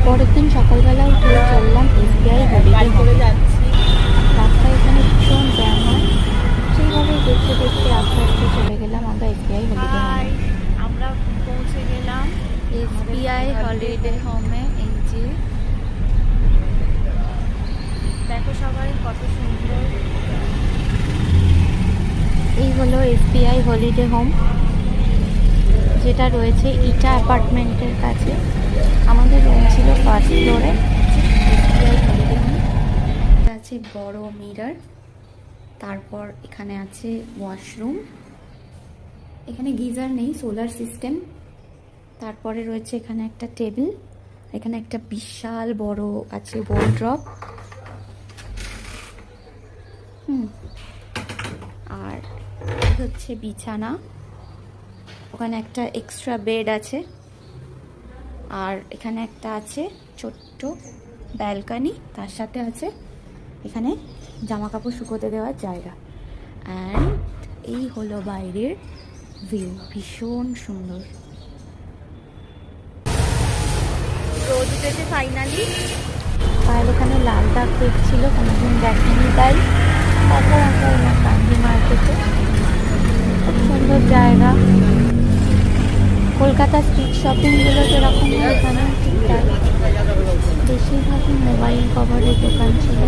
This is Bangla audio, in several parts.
পরের দিন সকালবেলা উঠে চললাম এসবিআই হলিডে হোমে। রাস্তায় এখানে ভীষণ জ্যাম হয়, সেইভাবেই দেখতে দেখতে আস্তে আস্তে চলে গেলাম আমরা এসবিআই হলিডে হোমে। আমরা পৌঁছে গেলাম এসবিআই হলিডে হোমে। এই যে দেখো সবাই কত সুন্দর। এই হলো এসবিআই হলিডে হোম, যেটা রয়েছে ইটা অ্যাপার্টমেন্টের কাছে। আমাদের রুম ছিল ফার্স্ট ফ্লোরে। এসবিআই হলিডে হোম, এটা আছে বড় মিরর, তারপর এখানে আছে ওয়াশরুম, এখানে গিজার নেই, সোলার সিস্টেম। তারপরে রয়েছে এখানে একটা টেবিল, এখানে একটা বিশাল বড় আছে ওয়ার্ড্রপ। আর এই হচ্ছে বিছানা, ওখানে একটা এক্সট্রা বেড আছে। আর এখানে একটা আছে ছোট্ট ব্যালকনি, তার সাথে আছে এখানে জামা কাপড় শুকোতে দেওয়ার জায়গা। অ্যান্ড এই হলো বাইরের ভিউ, ভীষণ সুন্দর। রোদ উঠেছে ফাইনালি। আর এখানে লাল দাগ দেখছিল, কোনোদিন দেখেনি তাই। তারপর আমরা এলাম গান্ধী মার্কেটে, খুব সুন্দর জায়গা। কলকাতা স্ট্রিট শপিংগুলো যেরকম হয় এখানেও ঠিক তাই। বেশিরভাগই মোবাইল কভারের দোকান ছিল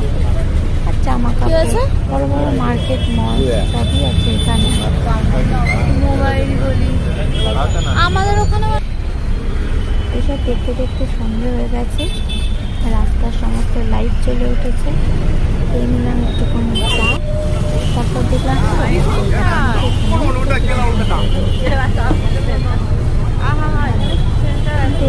আর জামা কাপড়, বড় বড় মার্কেট মল সবই আছে এখানে। মোবাইল বলি আমাদের ওখানে। এসব দেখতে দেখতে সন্ধে হয়ে গেছে, রাস্তার সমস্ত লাইট জ্বলে উঠেছে। এই নিলাম একটুখানি চা, তারপর দেখলাম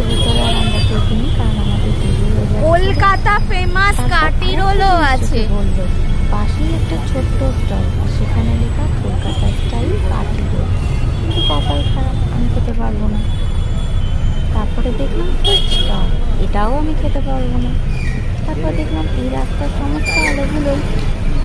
ভিতরে আর আমরা দেখিনি, কারণ আমাদের দেরি হয়ে যাচ্ছে। কলকাতা ফেমাস কাটি রোলও আছে। বললো পাশেই একটা ছোট্ট স্টল, আর সেখানে লেখা কলকাতা স্টাইল কাটি রোল, কিন্তু কপাল খারাপ, আমি খেতে পারবো না। তারপরে দেখলাম ফুচকা, এটাও আমি খেতে পারবো না। তারপর দেখলাম এই রাস্তার সমস্ত আলোগুলোই